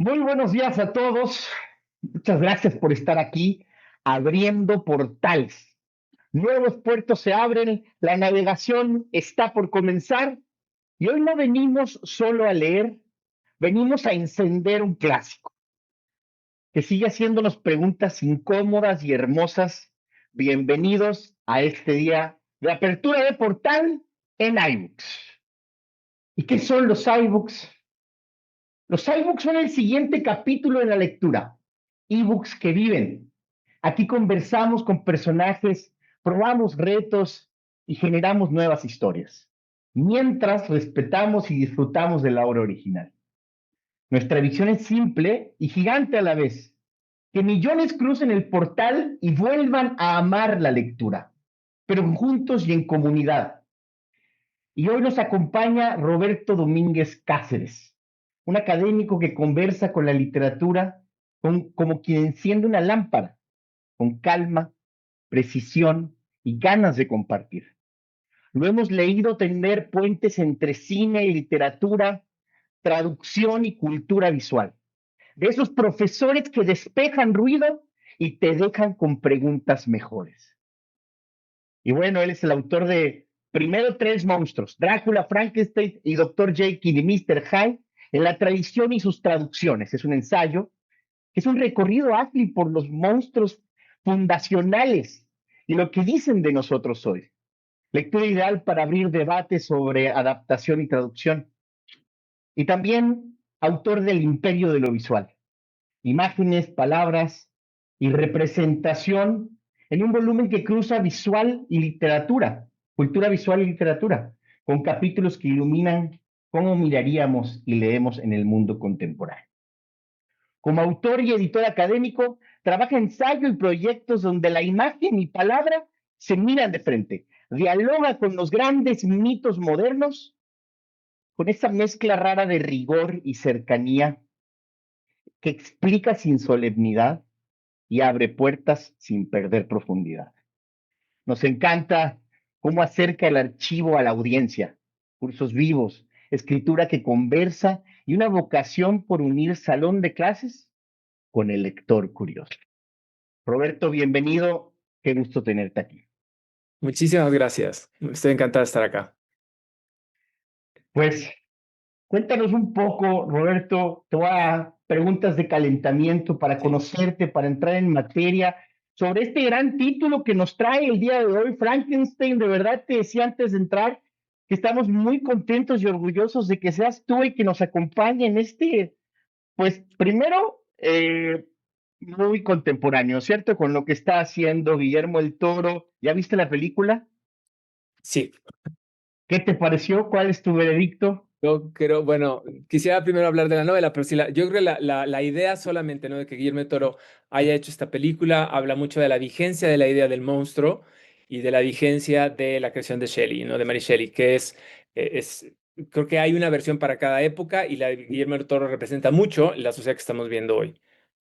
Muy buenos días a todos. Muchas gracias por estar aquí abriendo portales. Nuevos puertos se abren, la navegación está por comenzar y hoy no venimos solo a leer, venimos a encender un clásico que sigue haciéndonos preguntas incómodas y hermosas. Bienvenidos a este día de apertura de portal en iBooks. ¿Y qué son los iBooks? Los iBooks son el siguiente capítulo de la lectura. Ebooks que viven. Aquí conversamos con personajes, probamos retos y generamos nuevas historias, mientras respetamos y disfrutamos de la obra original. Nuestra visión es simple y gigante a la vez. Que millones crucen el portal y vuelvan a amar la lectura, pero juntos y en comunidad. Y hoy nos acompaña Roberto Domínguez Cáceres, un académico que conversa con la literatura como quien enciende una lámpara, con calma, precisión y ganas de compartir. Lo hemos leído tener puentes entre cine y literatura, traducción y cultura visual. De esos profesores que despejan ruido y te dejan con preguntas mejores. Y bueno, él es el autor de primero tres monstruos, Drácula, Frankenstein y Dr. Jekyll y Mr. Hyde, en la tradición y sus traducciones. Es un ensayo, es un recorrido ágil por los monstruos fundacionales y lo que dicen de nosotros hoy. Lectura ideal para abrir debates sobre adaptación y traducción. Y también autor del Imperio de lo Visual. Imágenes, palabras y representación en un volumen que cruza visual y literatura, cultura visual y literatura, con capítulos que iluminan cómo miraríamos y leemos en el mundo contemporáneo. Como autor y editor académico, trabaja en ensayo y proyectos donde la imagen y palabra se miran de frente. Dialoga con los grandes mitos modernos, con esa mezcla rara de rigor y cercanía que explica sin solemnidad y abre puertas sin perder profundidad. Nos encanta cómo acerca el archivo a la audiencia, cursos vivos, escritura que conversa y una vocación por unir salón de clases con el lector curioso. Roberto, bienvenido. Qué gusto tenerte aquí. Muchísimas gracias. Estoy encantado de estar acá. Pues cuéntanos un poco, Roberto. Te voy a preguntas de calentamiento para Sí. conocerte, para entrar en materia sobre este gran título que nos trae el día de hoy, Frankenstein. De verdad te decía antes de entrar que estamos muy contentos y orgullosos de que seas tú el que nos acompañe en este, pues primero, muy contemporáneo, ¿cierto? Con lo que está haciendo Guillermo el Toro. ¿Ya viste la película? Sí, ¿Qué te pareció? ¿Cuál es tu veredicto? yo creo, bueno, quisiera primero hablar de la novela, pero sí, yo creo que la idea solamente, ¿no? De que Guillermo del Toro haya hecho esta película habla mucho de la vigencia de la idea del monstruo y de la vigencia de la creación de Shelley, ¿no? De Mary Shelley, que es, creo que hay una versión para cada época y la de Guillermo del Toro representa mucho la sociedad que estamos viendo hoy.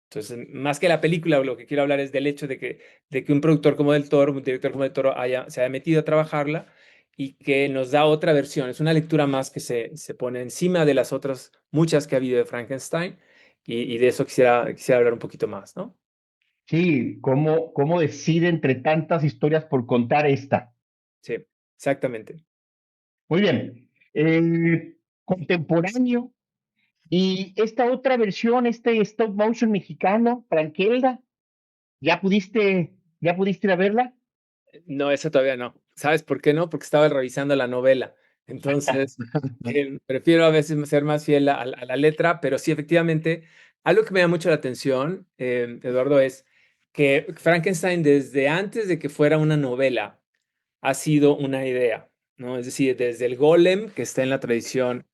Entonces, más que la película, lo que quiero hablar es del hecho de que un productor como Del Toro, un director como Del Toro se haya metido a trabajarla y que nos da otra versión. Es una lectura más que se pone encima de las otras muchas que ha habido de Frankenstein y de eso quisiera hablar un poquito más, ¿no? Sí, ¿cómo decide entre tantas historias por contar esta? Sí, exactamente. Muy bien. Contemporáneo. Y esta otra versión, este stop motion mexicano, Frankelda, ¿ya pudiste ir a verla? No, esa todavía no. ¿Sabes por qué no? Porque estaba revisando la novela. Entonces, prefiero a veces ser más fiel a la letra, pero sí, efectivamente, algo que me da mucho la atención, Eduardo, es que Frankenstein, desde antes de que fuera una novela, ha sido una idea, ¿no? Es decir, desde el golem, que está en la tradición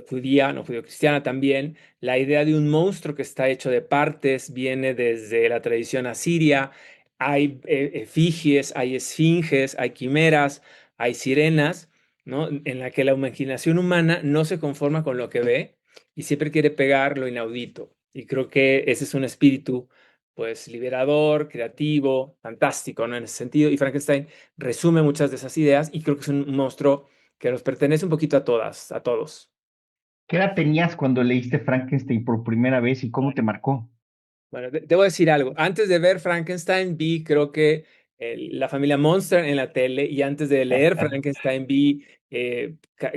judía, no judío-cristiana también, la idea de un monstruo que está hecho de partes viene desde la tradición asiria. Hay efigies, hay esfinges, hay quimeras, hay sirenas, ¿no? En la que la imaginación humana no se conforma con lo que ve y siempre quiere pegar lo inaudito. Y creo que ese es un espíritu, pues, liberador, creativo, fantástico, ¿no? En ese sentido. Y Frankenstein resume muchas de esas ideas y creo que es un monstruo que nos pertenece un poquito a todas, a todos. ¿Qué edad tenías cuando leíste Frankenstein por primera vez y cómo te marcó? Bueno, debo decir algo. Antes de ver Frankenstein, vi creo que la familia Monster en la tele y antes de leer Frankenstein vi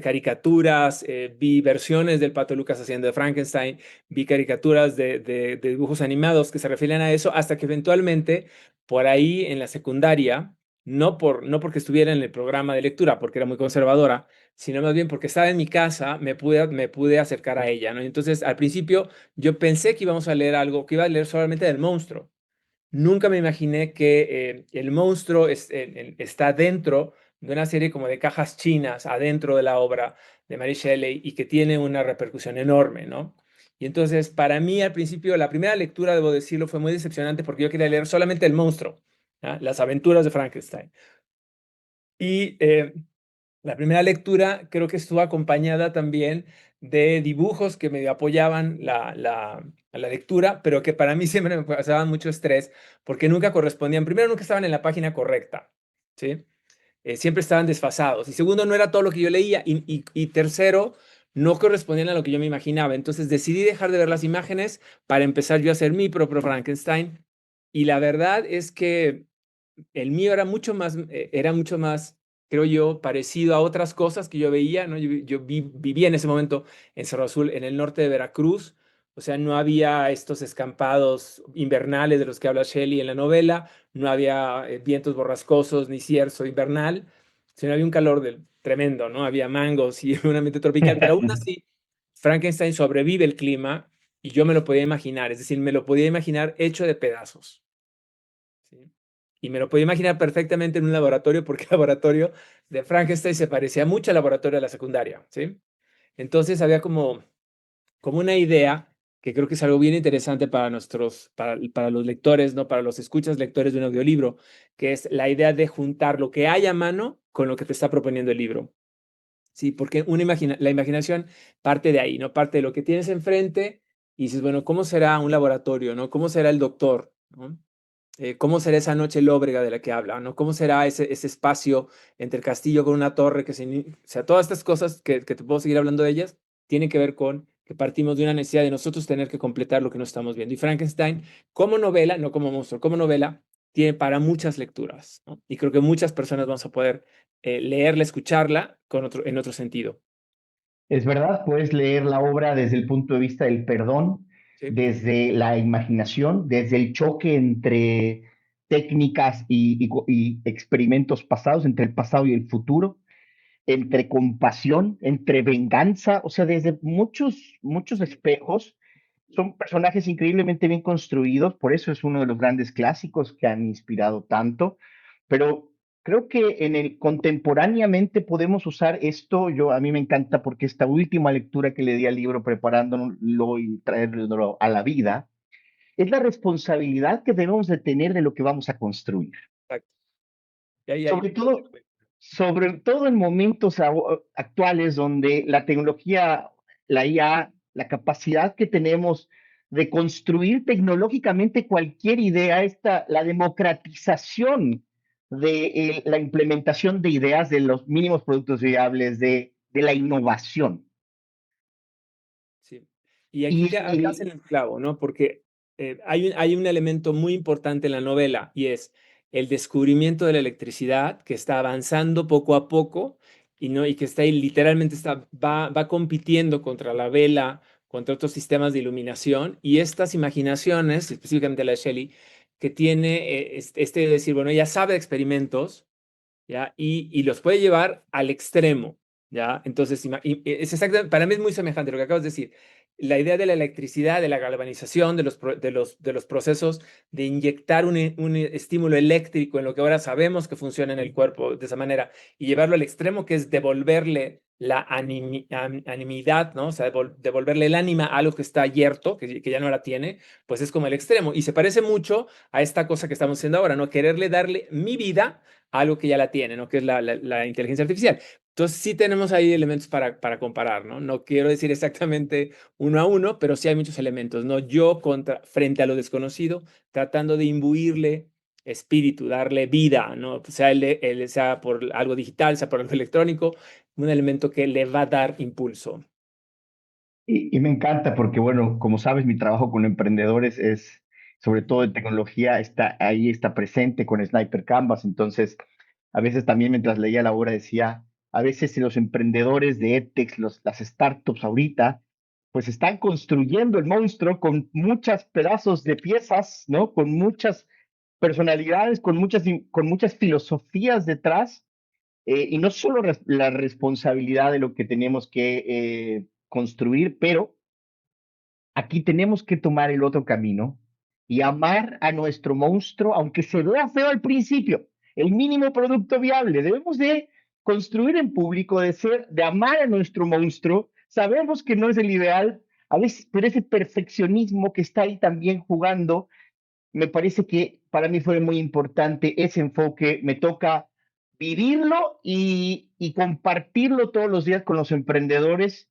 caricaturas, vi versiones del Pato Lucas haciendo de Frankenstein, vi caricaturas de dibujos animados que se refieren a eso, hasta que eventualmente por ahí en la secundaria, no porque estuviera en el programa de lectura, porque era muy conservadora, sino más bien porque estaba en mi casa, me pude acercar a ella, ¿no? Entonces, al principio yo pensé que íbamos a leer algo, que iba a leer solamente del monstruo. Nunca me imaginé que el monstruo está dentro de una serie como de cajas chinas adentro de la obra de Mary Shelley y que tiene una repercusión enorme, ¿no? Y entonces, para mí, al principio, la primera lectura, debo decirlo, fue muy decepcionante porque yo quería leer solamente el monstruo, ¿ah? Las aventuras de Frankenstein. Y la primera lectura creo que estuvo acompañada también de dibujos que medio apoyaban la lectura, pero que para mí siempre me causaban mucho estrés porque nunca correspondían. Primero, nunca estaban en la página correcta, ¿sí? Siempre estaban desfasados. Y segundo, no era todo lo que yo leía. Y tercero, no correspondían a lo que yo me imaginaba. Entonces decidí dejar de ver las imágenes para empezar yo a hacer mi propio Frankenstein. Y la verdad es que el mío era mucho más, creo yo, parecido a otras cosas que yo veía, ¿no? Vivía en ese momento en Cerro Azul, en el norte de Veracruz, o sea, no había estos escampados invernales de los que habla Shelley en la novela, no había vientos borrascosos ni cierzo invernal, sino había un calor tremendo, ¿no? Había mangos y un ambiente tropical, pero aún así, Frankenstein sobrevive el clima y yo me lo podía imaginar, es decir, me lo podía imaginar hecho de pedazos. ¿Sí? Y me lo podía imaginar perfectamente en un laboratorio porque el laboratorio de Frankenstein se parecía mucho al laboratorio de la secundaria, ¿sí? Entonces había como una idea que creo que es algo bien interesante para los lectores, ¿no? Para los escuchas lectores de un audiolibro, que es la idea de juntar lo que hay a mano con lo que te está proponiendo el libro. Sí, porque la imaginación parte de ahí, ¿no? Parte de lo que tienes enfrente y dices, bueno, ¿cómo será un laboratorio, ¿no? ¿Cómo será el doctor, ¿no? ¿Cómo será esa noche lóbrega de la que habla, ¿no? ¿Cómo será ese espacio entre el castillo con una torre o sea, todas estas cosas que te puedo seguir hablando de ellas, tienen que ver con que partimos de una necesidad de nosotros tener que completar lo que no estamos viendo. Y Frankenstein, como novela, no como monstruo, como novela, tiene para muchas lecturas, ¿no? Y creo que muchas personas vamos a poder leerla, escucharla en otro sentido. Es verdad, puedes leer la obra desde el punto de vista del perdón, ¿Sí? desde la imaginación, desde el choque entre técnicas y experimentos pasados, entre el pasado y el futuro, entre compasión, entre venganza, o sea, desde muchos espejos. Son personajes increíblemente bien construidos, por eso es uno de los grandes clásicos que han inspirado tanto, pero creo que contemporáneamente podemos usar esto. A mí me encanta porque esta última lectura que le di al libro preparándolo y traerlo a la vida, es la responsabilidad que debemos de tener de lo que vamos a construir. Exacto. Y ahí hay. Sobre todo, sobre todo en momentos actuales donde la tecnología, la IA, la capacidad que tenemos de construir tecnológicamente cualquier idea, la democratización de la implementación de ideas, de los mínimos productos viables, de la innovación. Sí. Y aquí Y das en el clavo, ¿no? Porque hay un elemento muy importante en la novela y es el descubrimiento de la electricidad que está avanzando poco a poco y, ¿no? Y que está ahí, literalmente va compitiendo contra la vela, contra otros sistemas de iluminación y estas imaginaciones, específicamente la de Shelley, que tiene este de decir, bueno, ella sabe de experimentos, ¿ya? Y los puede llevar al extremo, ¿ya? Entonces, es exactamente, para mí es muy semejante a lo que acabas de decir. La idea de la electricidad, de la galvanización, de los procesos, de inyectar un estímulo eléctrico en lo que ahora sabemos que funciona en el cuerpo de esa manera y llevarlo al extremo, que es devolverle la animidad, ¿no? O sea, devolverle el ánima a algo que está yerto, que ya no la tiene, pues es como el extremo. Y se parece mucho a esta cosa que estamos haciendo ahora, ¿no? Quererle darle mi vida algo que ya la tiene, ¿no? Que es la inteligencia artificial. Entonces sí tenemos ahí elementos para comparar, ¿no? No quiero decir exactamente uno a uno, pero sí hay muchos elementos, ¿no? Yo frente a lo desconocido, tratando de imbuirle espíritu, darle vida, ¿no? Sea por algo digital, sea por algo electrónico, un elemento que le va a dar impulso. Y me encanta porque, bueno, como sabes, mi trabajo con emprendedores es, sobre todo en tecnología, está ahí, está presente con Sniper Canvas. Entonces, a veces también mientras leía la obra decía, a veces si los emprendedores de EdTech, las startups ahorita, pues están construyendo el monstruo con muchos pedazos de piezas, ¿no? Con muchas personalidades, con muchas filosofías detrás, y no solo la responsabilidad de lo que tenemos que construir, pero aquí tenemos que tomar el otro camino y amar a nuestro monstruo, aunque se vea feo al principio, el mínimo producto viable. Debemos de construir en público, de amar a nuestro monstruo. Sabemos que no es el ideal, a veces, pero ese perfeccionismo que está ahí también jugando, me parece que para mí fue muy importante ese enfoque. Me toca vivirlo y compartirlo todos los días con los emprendedores,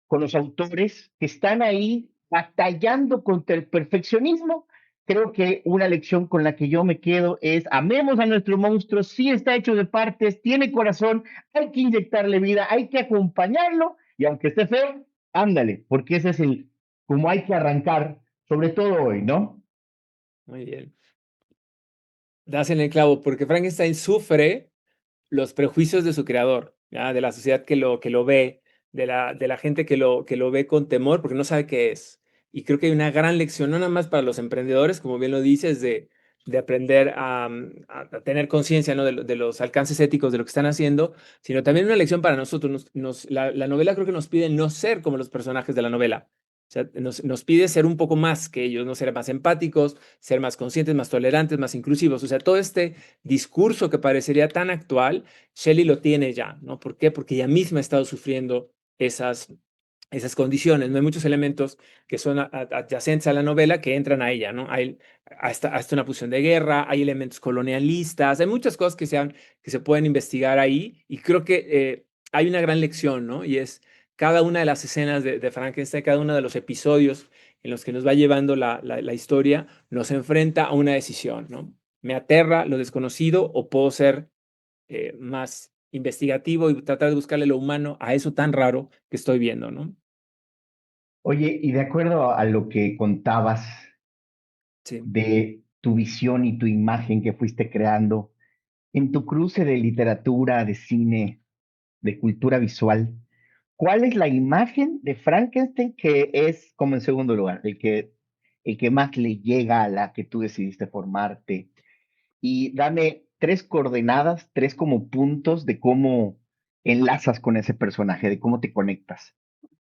con los autores que están ahí batallando contra el perfeccionismo. Creo que una lección con la que yo me quedo es: amemos a nuestro monstruo, sí está hecho de partes, tiene corazón, hay que inyectarle vida, hay que acompañarlo y aunque esté feo, ándale, porque ese es el, como hay que arrancar, sobre todo hoy, ¿no? Muy bien. Das en el clavo, porque Frankenstein sufre los prejuicios de su creador, ¿ya? De la sociedad que lo ve, de la gente que lo ve con temor porque no sabe qué es. Y creo que hay una gran lección, no nada más para los emprendedores, como bien lo dices, de aprender a tener conciencia, ¿no? De los alcances éticos de lo que están haciendo, sino también una lección para nosotros. La novela creo que nos pide no ser como los personajes de la novela. O sea, nos pide ser un poco más que ellos, no ser más empáticos, ser más conscientes, más tolerantes, más inclusivos. O sea, todo este discurso que parecería tan actual, Shelley lo tiene ya, ¿no? ¿Por qué? Porque ella misma ha estado sufriendo esas condiciones, ¿no? Hay muchos elementos que son adyacentes a la novela que entran a ella, ¿no? Hay hasta una posición de guerra, hay elementos colonialistas, hay muchas cosas que se pueden investigar ahí y creo que hay una gran lección, ¿no? Y es cada una de las escenas de Frankenstein, cada uno de los episodios en los que nos va llevando la historia, nos enfrenta a una decisión, ¿no? Me aterra lo desconocido o puedo ser más investigativo y tratar de buscarle lo humano a eso tan raro que estoy viendo, ¿no? Oye, y de acuerdo a lo que contabas Sí. de tu visión y tu imagen que fuiste creando, en tu cruce de literatura, de cine, de cultura visual, ¿cuál es la imagen de Frankenstein que es como en segundo lugar, el que más le llega a la que tú decidiste formarte? Y dame tres coordenadas, tres como puntos de cómo enlazas con ese personaje, de cómo te conectas.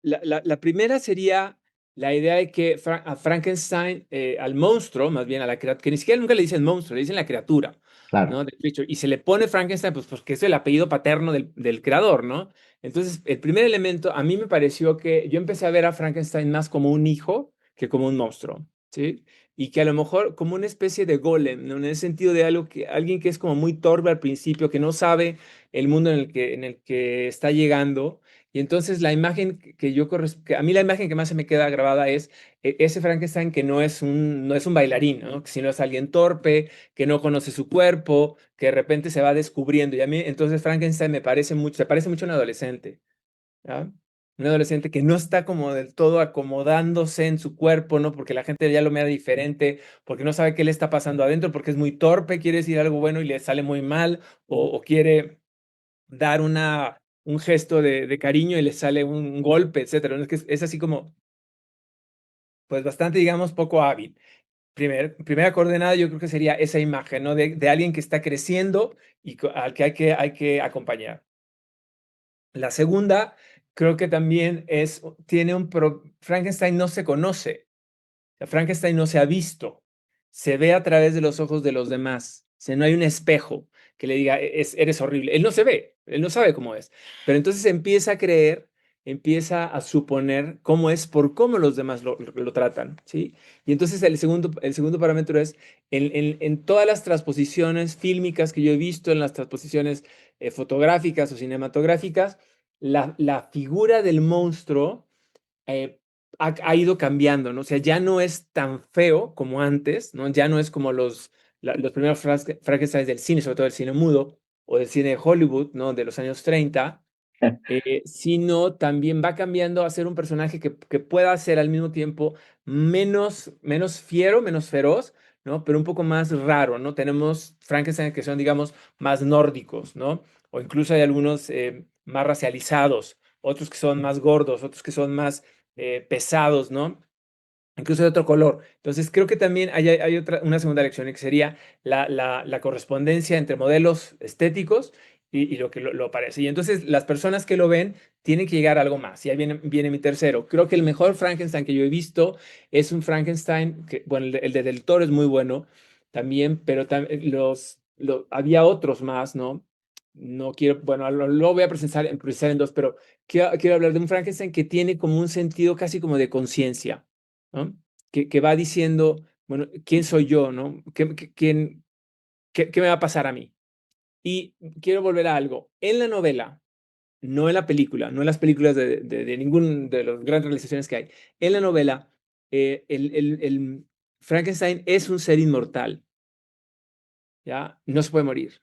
La primera sería la idea de que a Frankenstein, al monstruo, más bien a la criatura, que ni siquiera nunca le dicen monstruo, le dicen la criatura, Claro. ¿no? Y se le pone Frankenstein, pues porque es el apellido paterno del creador, ¿no? Entonces, el primer elemento, a mí me pareció que yo empecé a ver a Frankenstein más como un hijo que como un monstruo, ¿sí? Y que a lo mejor como una especie de golem, ¿no? En el sentido de alguien que es como muy torpe al principio, que no sabe el mundo en el que está llegando y entonces la imagen que a mí la imagen que más se me queda grabada es ese Frankenstein que no es un bailarín, ¿no? Sino es alguien torpe, que no conoce su cuerpo, que de repente se va descubriendo. Y a mí entonces Frankenstein se parece mucho a un adolescente, ¿ya? Un adolescente que no está como del todo acomodándose en su cuerpo, ¿no? Porque la gente ya lo mira diferente, porque no sabe qué le está pasando adentro, porque es muy torpe, quiere decir algo bueno y le sale muy mal, o quiere dar un gesto de cariño y le sale un golpe, etcétera. ¿No? Es que es así como, pues bastante, digamos, poco hábil. Primera coordenada yo creo que sería esa imagen, ¿no? De alguien que está creciendo y al que hay que acompañar. La segunda, creo que también Frankenstein no se conoce. Sea, Frankenstein no se ha visto, se ve a través de los ojos de los demás. O sea, no hay un espejo que le diga, eres horrible". Él no se ve, él no sabe cómo es. Pero entonces empieza a creer, empieza a suponer cómo es por cómo los demás lo tratan, ¿sí? Y entonces el segundo parámetro es, en todas las transposiciones fílmicas que yo he visto, en las transposiciones fotográficas o cinematográficas, la figura del monstruo ha ido cambiando, ¿no? O sea, ya no es tan feo como antes, ¿no? Ya no es como los primeros Frankenstein del cine, sobre todo del cine mudo o del cine de Hollywood, ¿no? De los años 30, sino también va cambiando a ser un personaje que pueda ser al mismo tiempo menos fiero, menos feroz, ¿no? Pero un poco más raro, ¿no? Tenemos Frankenstein que son, digamos, más nórdicos, ¿no? O incluso hay algunos más racializados, otros que son más gordos, otros que son más pesados, ¿no? Incluso de otro color. Entonces, creo que también hay una segunda lección, que sería la correspondencia entre modelos estéticos y lo que lo parece. Y entonces, las personas que lo ven tienen que llegar a algo más. Y ahí viene mi tercero. Creo que el mejor Frankenstein que yo he visto es un Frankenstein que, bueno, el de Del Toro es muy bueno también, pero había otros más, ¿no? No quiero, bueno, lo voy a precisar en dos, pero quiero hablar de un Frankenstein que tiene como un sentido casi como de conciencia, ¿no? Que va diciendo, bueno, ¿quién soy yo, no? ¿Qué me va a pasar a mí? Y quiero volver a algo. En la novela, no en la película, no en las películas de ningún de las grandes realizaciones que hay. En la novela, el Frankenstein es un ser inmortal, ¿ya? No se puede morir.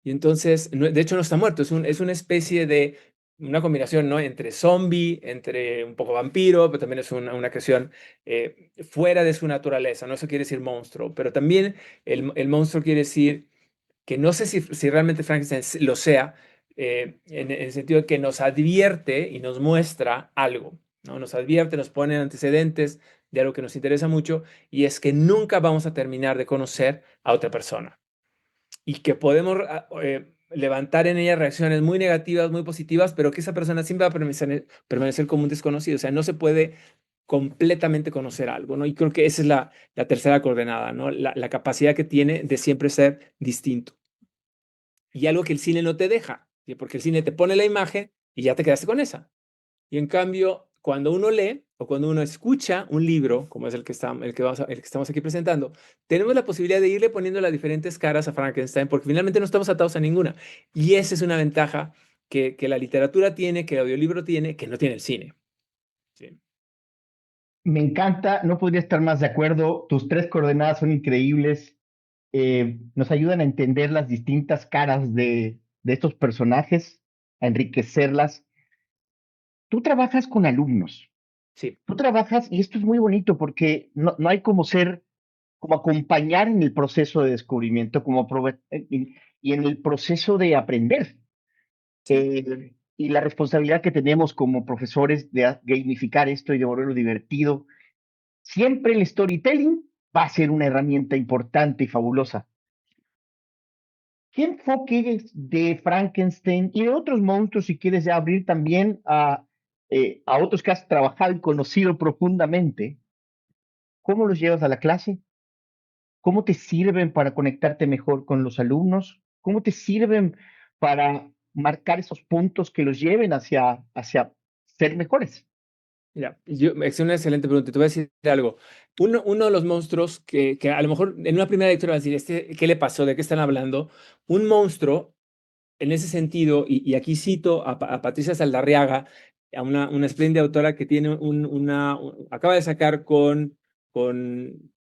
Y entonces, de hecho, no está muerto, es una especie de una combinación, ¿no? Entre zombie, entre un poco vampiro, pero también es una creación fuera de su naturaleza, ¿no? Eso quiere decir monstruo, pero también el monstruo quiere decir que no sé si realmente Frankenstein lo sea, en el sentido de que nos advierte y nos muestra algo, ¿no? Nos advierte, nos pone antecedentes de algo que nos interesa mucho, y es que nunca vamos a terminar de conocer a otra persona y que podemos levantar en ella reacciones muy negativas, muy positivas, pero que esa persona siempre va a permanecer como un desconocido. O sea, no se puede completamente conocer algo, ¿no? Y creo que esa es la tercera coordenada, ¿no? La capacidad que tiene de siempre ser distinto. Y algo que el cine no te deja, ¿sí? Porque el cine te pone la imagen y ya te quedaste con esa. Y en cambio, cuando uno lee o cuando uno escucha un libro, como es el que estamos aquí presentando, tenemos la posibilidad de irle poniendo las diferentes caras a Frankenstein, porque finalmente no estamos atados a ninguna. Y esa es una ventaja que la literatura tiene, que el audiolibro tiene, que no tiene el cine. Sí. Me encanta, no podría estar más de acuerdo. Tus tres coordenadas son increíbles. Nos ayudan a entender las distintas caras de estos personajes, a enriquecerlas. Tú trabajas con alumnos, Sí. tú trabajas, y esto es muy bonito porque no hay como ser, como acompañar en el proceso de descubrimiento, y en el proceso de aprender. Sí. Y la responsabilidad que tenemos como profesores de gamificar esto y de volverlo divertido. Siempre el storytelling va a ser una herramienta importante y fabulosa. ¿Qué enfoque de Frankenstein y de otros monstruos, si quieres ya abrir también a otros que has trabajado y conocido profundamente? ¿Cómo los llevas a la clase? ¿Cómo te sirven para conectarte mejor con los alumnos? ¿Cómo te sirven para marcar esos puntos que los lleven hacia ser mejores? Mira, es una excelente pregunta. Te voy a decir algo. Uno de los monstruos que a lo mejor en una primera lectura vas a decir, ¿qué le pasó? ¿De qué están hablando? Un monstruo en ese sentido, y aquí cito a Patricia Saldarriaga, a una espléndida autora que tiene acaba de sacar con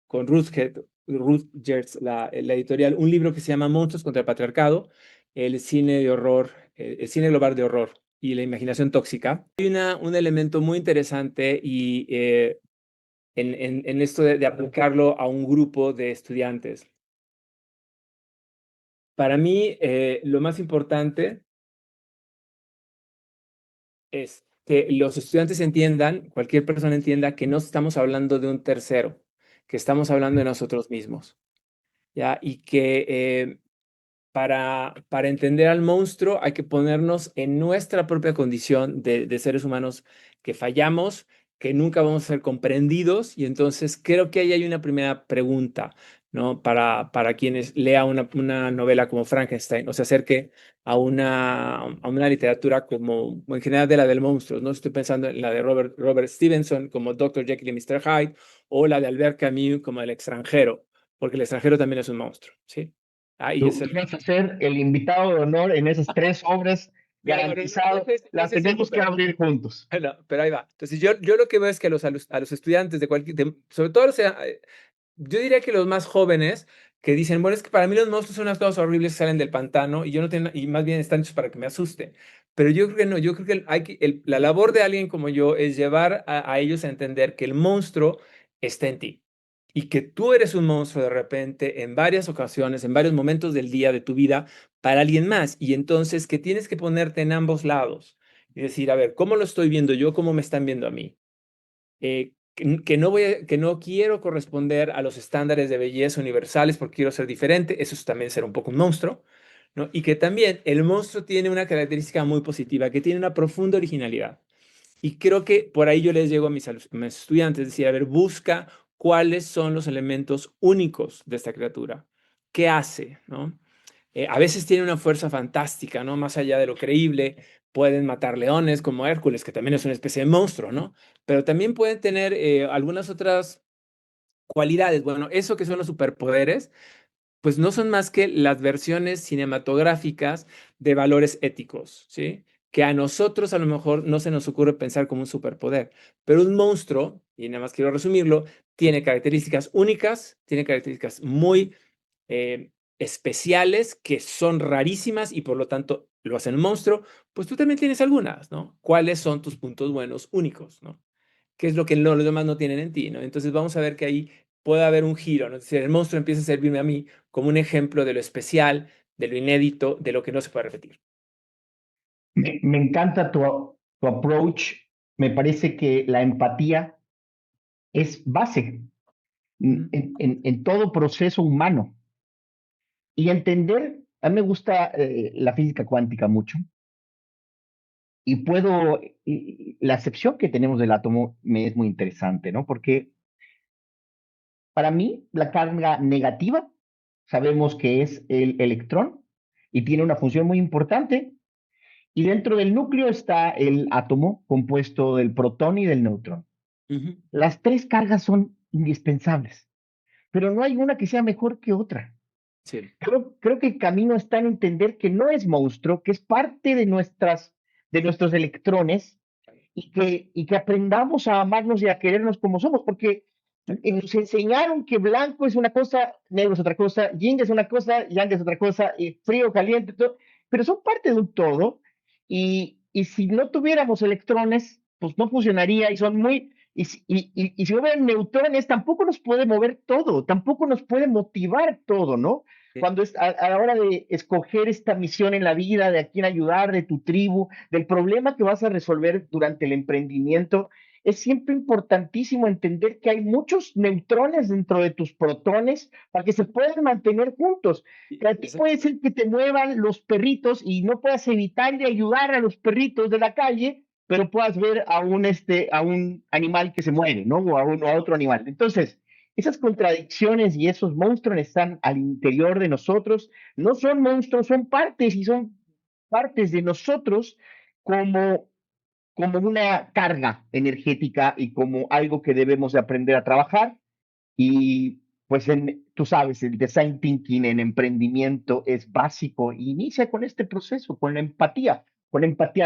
Ruth Gertz, la editorial, un libro que se llama Monstruos contra el Patriarcado, el cine de horror, el cine global de horror y la imaginación tóxica. Hay un elemento muy interesante y en esto de aplicarlo a un grupo de estudiantes. Para mí, lo más importante es que los estudiantes entiendan, cualquier persona entienda que no estamos hablando de un tercero, que estamos hablando de nosotros mismos, ¿ya? Y que para entender al monstruo hay que ponernos en nuestra propia condición de seres humanos que fallamos, que nunca vamos a ser comprendidos, y entonces creo que ahí hay una primera pregunta, ¿no? Para quienes lea una novela como Frankenstein o se acerque a una literatura como en general de la del monstruo, ¿no? Estoy pensando en la de Robert Stevenson como Dr. Jekyll y Mr. Hyde, o la de Albert Camus como El extranjero, porque el extranjero también es un monstruo, ¿sí? Ahí es Tú el... vas a ser el invitado de honor en esas tres obras, No, pero garantizado. Las ese sí, tenemos que abrir juntos. no, pero ahí va. Entonces, yo lo que veo es que a los estudiantes de cualquier, sobre todo, o sea, yo diría que los más jóvenes, que dicen, bueno, es que para mí los monstruos son unas cosas horribles que salen del pantano y yo no tengo, y más bien están hechos para que me asusten. Pero yo creo que no, yo creo que, la labor de alguien como yo es llevar a ellos a entender que el monstruo está en ti y que tú eres un monstruo de repente en varias ocasiones, en varios momentos del día de tu vida para alguien más y entonces que tienes que ponerte en ambos lados y decir, a ver, ¿cómo lo estoy viendo yo? ¿Cómo me están viendo a mí? Que no quiero corresponder a los estándares de belleza universales porque quiero ser diferente, eso es también ser un poco un monstruo, ¿no? Y que también el monstruo tiene una característica muy positiva, que tiene una profunda originalidad. Y creo que por ahí yo les llego a mis estudiantes, decir, a ver, busca cuáles son los elementos únicos de esta criatura. ¿Qué hace? ¿No? A veces tiene una fuerza fantástica, ¿no? Más allá de lo creíble, pueden matar leones como Hércules, que también es una especie de monstruo, ¿no? Pero también pueden tener algunas otras cualidades. Bueno, eso que son los superpoderes, pues no son más que las versiones cinematográficas de valores éticos, ¿sí? Que a nosotros a lo mejor no se nos ocurre pensar como un superpoder, pero un monstruo, y nada más quiero resumirlo, tiene características únicas, tiene características muy eh, especiales que son rarísimas y por lo tanto lo hacen un monstruo, pues tú también tienes algunas, ¿no? ¿Cuáles son tus puntos buenos únicos, ¿no? ¿Qué es lo que los demás no tienen en ti, ¿no? Entonces vamos a ver que ahí puede haber un giro, ¿no? Es decir, el monstruo empieza a servirme a mí como un ejemplo de lo especial, de lo inédito, de lo que no se puede repetir. Me encanta tu approach. Me parece que la empatía es base Ujú, en todo proceso humano. Y entender, a mí me gusta la física cuántica mucho, y la acepción que tenemos del átomo me es muy interesante, ¿no? Porque para mí la carga negativa, sabemos que es el electrón y tiene una función muy importante, y dentro del núcleo está el átomo compuesto del protón y del neutrón. ujú, Las tres cargas son indispensables, pero no hay una que sea mejor que otra. sí. Creo que el camino está en entender que no es monstruo, que es parte de nuestros electrones, y que aprendamos a amarnos y a querernos como somos, porque nos enseñaron que blanco es una cosa, negro es otra cosa, yin es una cosa, yang es otra cosa, y frío, caliente, todo, pero son parte de un todo, y si no tuviéramos electrones, pues no funcionaría, y son muy, y si no hubieran neutrones, tampoco nos puede mover todo, tampoco nos puede motivar todo, ¿no? Sí. Cuando a la hora de escoger esta misión en la vida, de a quién ayudar, de tu tribu, del problema que vas a resolver durante el emprendimiento, es siempre importantísimo entender que hay muchos neutrones dentro de tus protones para que se puedan mantener juntos. Que a ti puede ser que te muevan los perritos y no puedas evitar de ayudar a los perritos de la calle, pero puedas ver a un animal que se muere, ¿no? O a otro animal. Entonces, esas contradicciones y esos monstruos están al interior de nosotros, no son monstruos, son partes, y son partes de nosotros como, como una carga energética y como algo que debemos de aprender a trabajar. Y pues tú sabes, el design thinking en emprendimiento es básico, y inicia con este proceso, con la empatía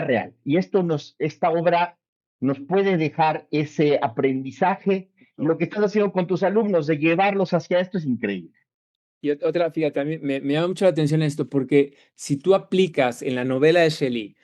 real. Y esta obra nos puede dejar ese aprendizaje, y lo que estás haciendo con tus alumnos de llevarlos hacia esto es increíble. Y otra, fíjate, a mí me llama mucho la atención esto, porque si tú aplicas en la novela de Shelley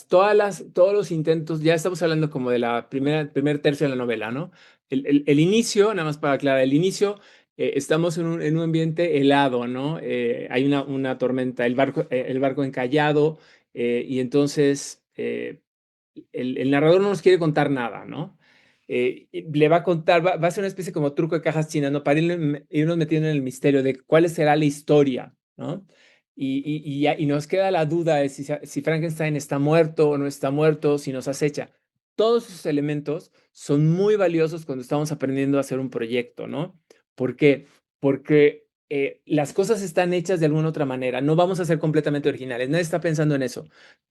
todos los intentos, ya estamos hablando como de la primer tercio de la novela, ¿no? El inicio, nada más para aclarar, el inicio, estamos en un ambiente helado, ¿no? Hay una tormenta, el barco encallado, y entonces el narrador no nos quiere contar nada, ¿no? Y le va a contar, va a ser una especie como truco de cajas chinas, ¿no? Para irnos metiendo en el misterio de cuál será la historia, ¿no? Y nos queda la duda de si Frankenstein está muerto o no está muerto, si nos acecha. Todos esos elementos son muy valiosos cuando estamos aprendiendo a hacer un proyecto, ¿no? ¿Por qué? Porque las cosas están hechas de alguna otra manera. No vamos a ser completamente originales. Nadie está pensando en eso,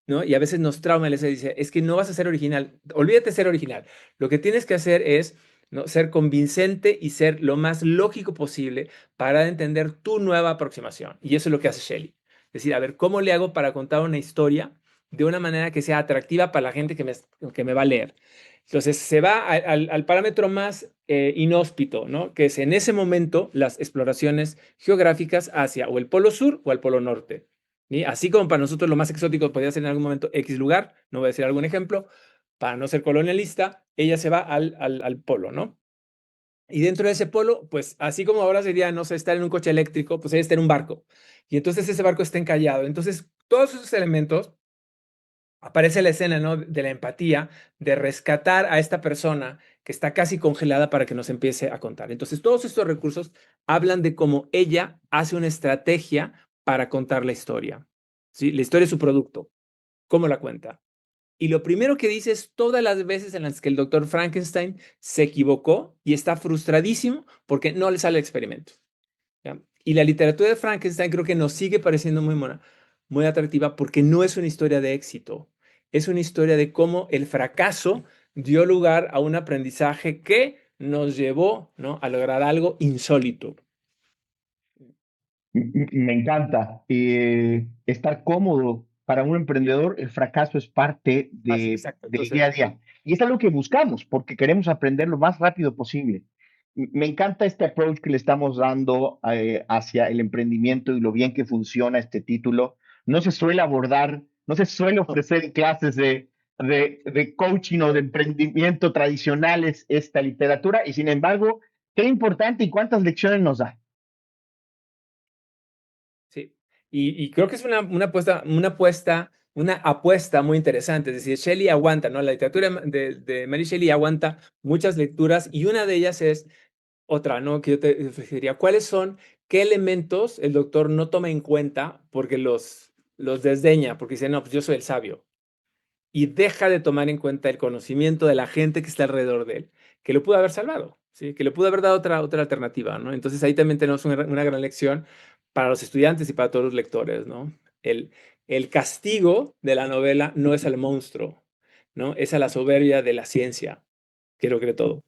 ¿no? Y a veces nos trauma el ese dice, es que no vas a ser original. Olvídate de ser original. Lo que tienes que hacer es, ¿no?, ser convincente y ser lo más lógico posible para entender tu nueva aproximación. Y eso es lo que hace Shelley. Es decir, a ver, ¿cómo le hago para contar una historia de una manera que sea atractiva para la gente que me va a leer. Entonces se va al parámetro más inhóspito, ¿no? Que es en ese momento las exploraciones geográficas hacia o el polo sur o el polo norte. ¿Sí? Así como para nosotros lo más exótico podría ser en algún momento X lugar, no voy a decir algún ejemplo, para no ser colonialista, ella se va al polo, ¿no? Y dentro de ese polo, pues así como ahora sería, no sé, estar en un coche eléctrico, pues ella está en un barco. Y entonces ese barco está encallado. Entonces, todos esos elementos, aparece la escena, ¿no? De la empatía, de rescatar a esta persona que está casi congelada para que nos empiece a contar. Entonces, todos estos recursos hablan de cómo ella hace una estrategia para contar la historia. ¿Sí? La historia es su producto. ¿Cómo la cuenta? Y lo primero que dice es todas las veces en las que el doctor Frankenstein se equivocó y está frustradísimo porque no le sale el experimento. ¿Ya? Y la literatura de Frankenstein creo que nos sigue pareciendo muy mona, muy atractiva porque no es una historia de éxito, es una historia de cómo el fracaso dio lugar a un aprendizaje que nos llevó, ¿no? a lograr algo insólito. Me encanta. Estar cómodo para un emprendedor, el fracaso es parte Exacto. del día a Entonces, día. Y es algo que buscamos porque queremos aprender lo más rápido posible. Me encanta este approach que le estamos dando hacia el emprendimiento y lo bien que funciona este título. No se suele abordar, no se suele ofrecer en clases de coaching o de emprendimiento tradicionales esta literatura y sin embargo, qué importante y cuántas lecciones nos da. sí. Y creo que es una apuesta muy interesante. Es decir, Shelley aguanta, ¿no? La literatura de Mary Shelley aguanta muchas lecturas y una de ellas es otra, ¿no? Que yo te sugeriría. ¿Cuáles son, qué elementos el doctor no toma en cuenta porque los desdeña? Porque dice, no, pues yo soy el sabio. Y deja de tomar en cuenta el conocimiento de la gente que está alrededor de él, que lo pudo haber salvado, ¿sí? Que le pudo haber dado otra alternativa, ¿no? Entonces ahí también tenemos una gran lección para los estudiantes y para todos los lectores, ¿no? El, el castigo de la novela no es al monstruo, ¿no? Es a la soberbia de la ciencia, que lo cree todo.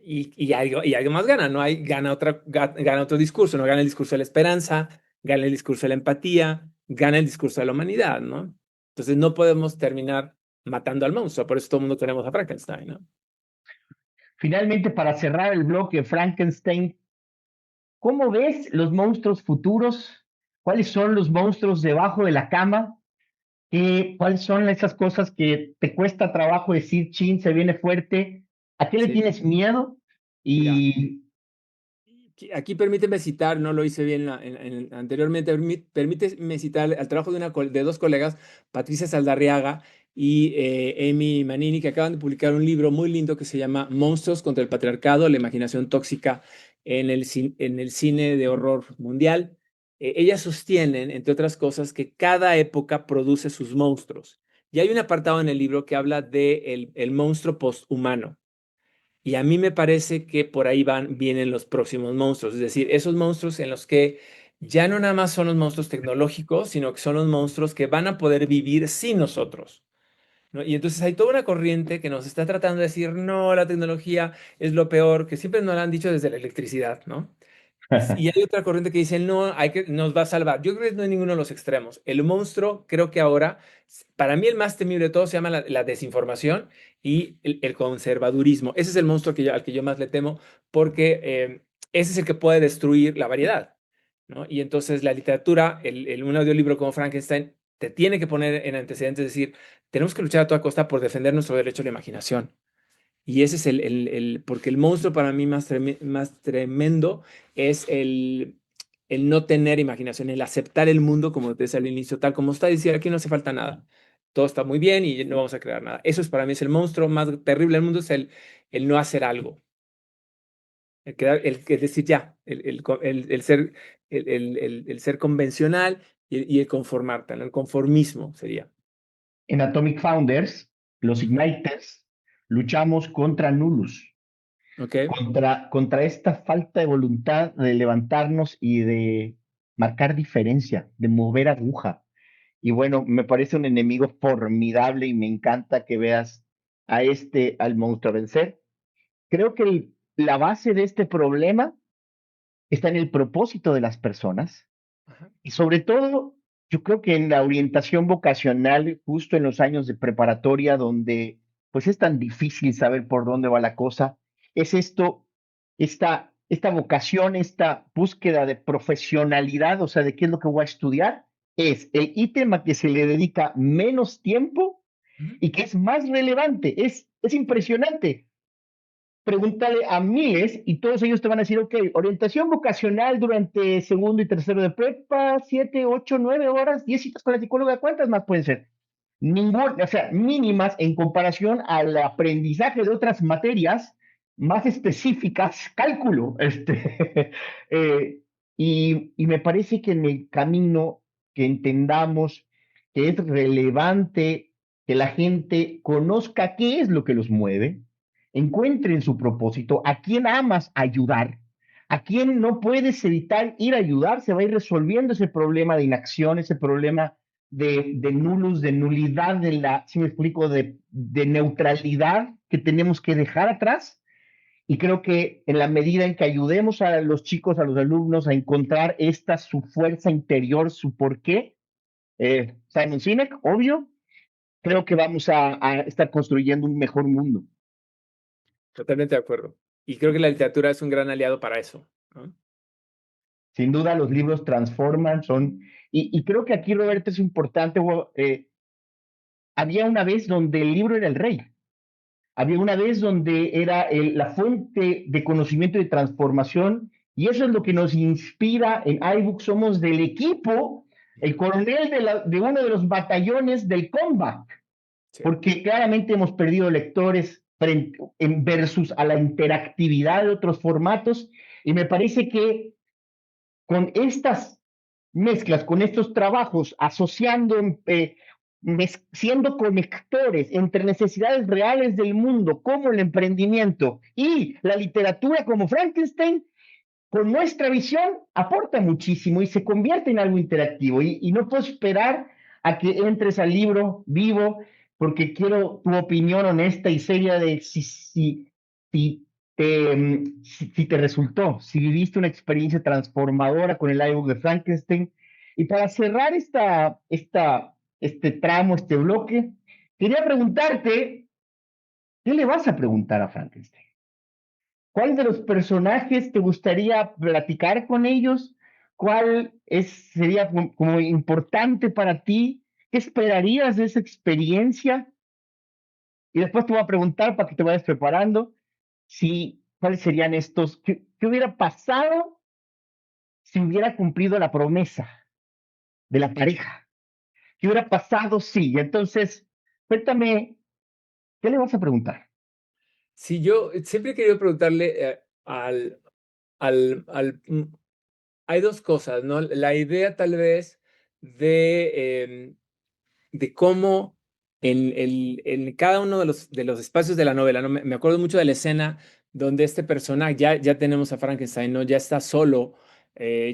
Y algo más gana, ¿no? Gana otro discurso, ¿no? Gana el discurso de la esperanza, gana el discurso de la empatía, gana el discurso de la humanidad, ¿no? Entonces no podemos terminar matando al monstruo, por eso todo el mundo tenemos a Frankenstein, ¿no? Finalmente, para cerrar el bloque Frankenstein, ¿cómo ves los monstruos futuros? ¿Cuáles son los monstruos debajo de la cama? ¿Cuáles son esas cosas que te cuesta trabajo decir, chin, se viene fuerte? ¿A qué le Sí, tienes miedo? mira, Y aquí permíteme citar, no lo hice bien anteriormente, permíteme citar al trabajo de dos colegas, Patricia Saldarriaga y Amy Manini, que acaban de publicar un libro muy lindo que se llama Monstruos contra el Patriarcado, la imaginación tóxica en el cine de horror mundial. Ellas sostienen, entre otras cosas, que cada época produce sus monstruos. Y hay un apartado en el libro que habla de el monstruo posthumano. Y a mí me parece que por ahí vienen los próximos monstruos, es decir, esos monstruos en los que ya no nada más son los monstruos tecnológicos, sino que son los monstruos que van a poder vivir sin nosotros, ¿no? Y entonces hay toda una corriente que nos está tratando de decir, no, la tecnología es lo peor, que siempre nos lo han dicho desde la electricidad, ¿no? Y hay otra corriente que dice, no, nos va a salvar. Yo creo que no hay ninguno de los extremos. El monstruo, creo que ahora, para mí el más temible de todos se llama la desinformación y el conservadurismo. Ese es el monstruo al que yo más le temo, porque ese es el que puede destruir la variedad, ¿no? Y entonces la literatura, un audiolibro como Frankenstein, te tiene que poner en antecedentes, es decir, tenemos que luchar a toda costa por defender nuestro derecho a la imaginación. Y ese es porque el monstruo para mí más tremendo es el no tener imaginación, el aceptar el mundo como te decía al inicio, tal como está, decir, aquí no hace falta nada. Todo está muy bien y no vamos a crear nada. Eso es para mí es el monstruo más terrible del mundo, es el no hacer algo. El decir ya, el ser convencional y el conformarte, ¿no? El conformismo sería. en Atomic Founders, los Ujú. Igniters, luchamos contra Nullus, ¿Ok? contra esta falta de voluntad de levantarnos y de marcar diferencia, de mover aguja. Y bueno, me parece un enemigo formidable y me encanta que veas al monstruo a vencer. Creo que la base de este problema está en el propósito de las personas Ajá. y sobre todo Yo creo que en la orientación vocacional, justo en los años de preparatoria, donde pues es tan difícil saber por dónde va la cosa, es esto, esta vocación, esta búsqueda de profesionalidad, o sea, de qué es lo que voy a estudiar, es el ítem a que se le dedica menos tiempo Ujú. y que es más relevante. Es impresionante. Pregúntale a miles y todos ellos te van a decir, ok, orientación vocacional durante segundo y tercero de prepa, 7, 8, 9 horas, 10 citas con la psicóloga, ¿cuántas más pueden ser? Ningún, o sea, mínimas en comparación al aprendizaje de otras materias más específicas, cálculo, eh, y me parece que en el camino que entendamos que es relevante que la gente conozca qué es lo que los mueve, encuentren su propósito, a quién amas ayudar, a quién no puedes evitar ir a ayudar, se va a ir resolviendo ese problema de inacción, ese problema de nulus, de nulidad, si me explico, de neutralidad que tenemos que dejar atrás. Y creo que en la medida en que ayudemos a los chicos, a los alumnos a encontrar su fuerza interior, su porqué, Simon Sinek, obvio, creo que vamos a estar construyendo un mejor mundo. Totalmente de acuerdo. Y creo que la literatura es un gran aliado para eso, ¿no? Sin duda los libros transforman, y creo que aquí, Roberto, es importante, había una vez donde el libro era el rey. Había una vez donde era la fuente de conocimiento y de transformación, y eso es lo que nos inspira en iBooks. Somos del equipo, el coronel de uno de los batallones del combat, Sí. porque claramente hemos perdido lectores en versus a la interactividad de otros formatos, y me parece que con estas mezclas, con estos trabajos, asociando, siendo conectores entre necesidades reales del mundo, como el emprendimiento y la literatura como Frankenstein, con nuestra visión aporta muchísimo y se convierte en algo interactivo. Y no puedo esperar a que entres al libro vivo, porque quiero tu opinión honesta y seria de si si te resultó, si viviste una experiencia transformadora con el iBook de Frankenstein. Y para cerrar este tramo, este bloque, quería preguntarte, ¿qué le vas a preguntar a Frankenstein? ¿Cuál de los personajes te gustaría platicar con ellos? Sería como importante para ti? ¿Qué esperarías de esa experiencia? Y después te voy a preguntar para que te vayas preparando cuáles serían qué hubiera pasado si hubiera cumplido la promesa de la pareja. ¿Qué hubiera pasado si? Entonces, cuéntame, ¿qué le vas a preguntar? Sí, yo siempre he querido preguntarle hay dos cosas, ¿no? La idea tal vez de cómo en cada uno de los espacios de la novela, ¿no? Me acuerdo mucho de la escena donde este personaje, ya tenemos a Frankenstein, ¿no? Ya está solo,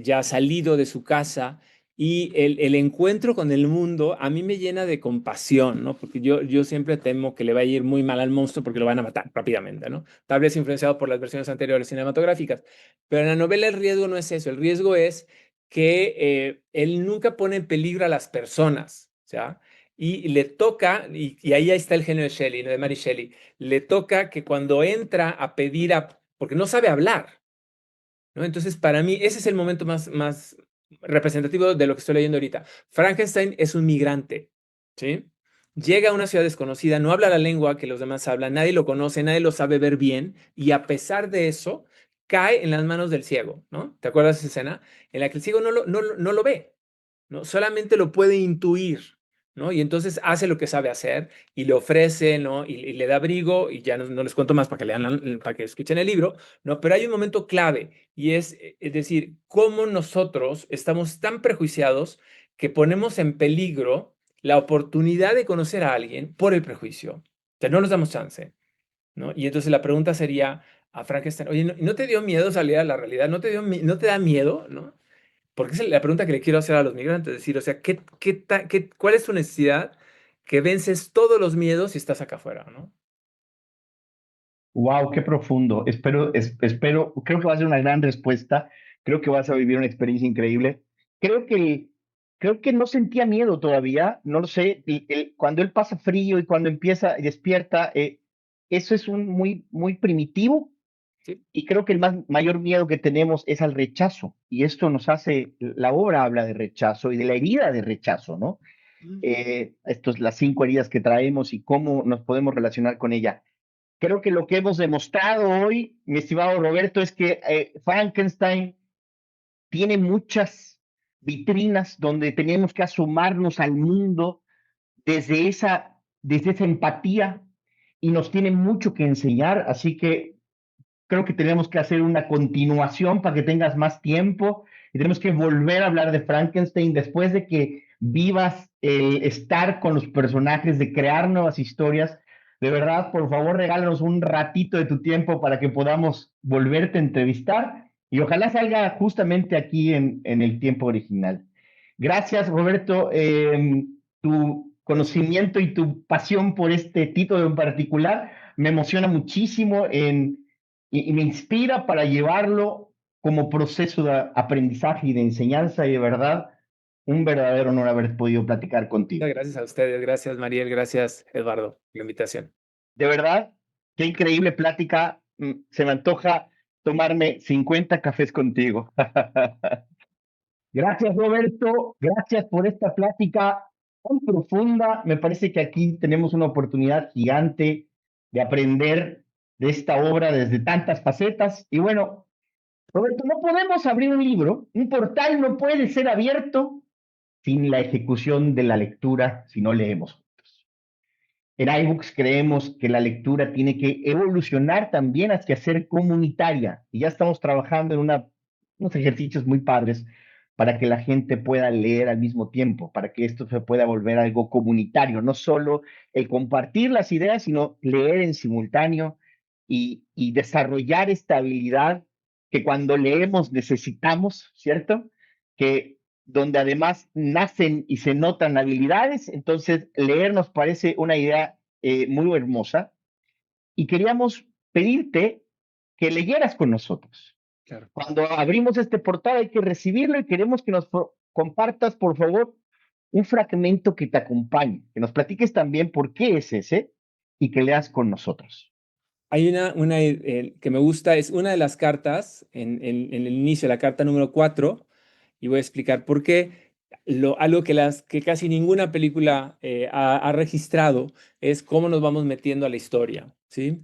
ya ha salido de su casa y el encuentro con el mundo a mí me llena de compasión, ¿no? Porque yo siempre temo que le va a ir muy mal al monstruo porque lo van a matar rápidamente, ¿no? Tal vez influenciado por las versiones anteriores cinematográficas. Pero en la novela el riesgo no es eso, el riesgo es que él nunca pone en peligro a las personas, o sea, y le toca, y ahí está el genio de Shelley, ¿no? De Mary Shelley, le toca que cuando entra a pedir porque no sabe hablar, ¿no? Entonces, para mí, ese es el momento más representativo de lo que estoy leyendo ahorita. Frankenstein es un migrante, ¿sí? Llega a una ciudad desconocida, no habla la lengua que los demás hablan, nadie lo conoce, nadie lo sabe ver bien, y a pesar de eso, cae en las manos del ciego, ¿no? ¿Te acuerdas de esa escena? En la que el ciego no lo ve, ¿no? Solamente lo puede intuir, ¿no? Y entonces hace lo que sabe hacer y le ofrece, ¿no? Y le da abrigo y ya no les cuento más para que lean, para que escuchen el libro, ¿no? Pero hay un momento clave y es decir, cómo nosotros estamos tan prejuiciados que ponemos en peligro la oportunidad de conocer a alguien por el prejuicio. O sea, no nos damos chance, ¿no? Y entonces la pregunta sería a Frankenstein, oye, ¿no te dio miedo salir a la realidad? ¿No te da miedo, ¿no? Porque es la pregunta que le quiero hacer a los migrantes, es decir, o sea, ¿cuál es tu necesidad que vences todos los miedos y estás acá afuera, ¿no? Wow, qué profundo. Creo que va a ser una gran respuesta. Creo que vas a vivir una experiencia increíble. Creo que creo que no sentía miedo todavía, no lo sé, cuando él pasa frío y cuando empieza y despierta, eso es un muy primitivo Sí. y creo que el mayor miedo que tenemos es al rechazo y esto nos hace, la obra habla de rechazo y de la herida de rechazo, ¿no? Mm. Estos, las 5 heridas que traemos y cómo nos podemos relacionar con ella. Creo que lo que hemos demostrado hoy, mi estimado Roberto, es que Frankenstein tiene muchas vitrinas donde tenemos que asomarnos al mundo desde esa empatía y nos tiene mucho que enseñar, así que creo que tenemos que hacer una continuación para que tengas más tiempo y tenemos que volver a hablar de Frankenstein después de que vivas el estar con los personajes, de crear nuevas historias. De verdad, por favor, regálanos un ratito de tu tiempo para que podamos volverte a entrevistar y ojalá salga justamente aquí en el tiempo original. Gracias, Roberto. Tu conocimiento y tu pasión por este título en particular me emociona muchísimo y me inspira para llevarlo como proceso de aprendizaje y de enseñanza y de verdad, un verdadero honor haber podido platicar contigo. Muchas gracias a ustedes, gracias Mariel, gracias Eduardo por la invitación. De verdad, qué increíble plática. Se me antoja tomarme 50 cafés contigo. Gracias, Roberto. Gracias por esta plática tan profunda. Me parece que aquí tenemos una oportunidad gigante de aprender de esta obra desde tantas facetas. Y bueno, Roberto, no podemos abrir un libro, un portal no puede ser abierto sin la ejecución de la lectura si no leemos. En iBooks creemos que la lectura tiene que evolucionar también hacia ser comunitaria y ya estamos trabajando en unos ejercicios muy padres para que la gente pueda leer al mismo tiempo, para que esto se pueda volver algo comunitario, no solo el compartir las ideas, sino leer en simultáneo y desarrollar esta habilidad que cuando leemos necesitamos, ¿cierto? Que donde además nacen y se notan habilidades, entonces leer nos parece una idea muy hermosa y queríamos pedirte que leyeras con nosotros. Claro. Cuando abrimos este portal hay que recibirlo y queremos que nos compartas, por favor, un fragmento que te acompañe, que nos platiques también por qué es ese y que leas con nosotros. Hay una que me gusta, es una de las cartas en el inicio, la carta número 4, y voy a explicar por qué. Algo que casi ninguna película ha registrado es cómo nos vamos metiendo a la historia, ¿sí?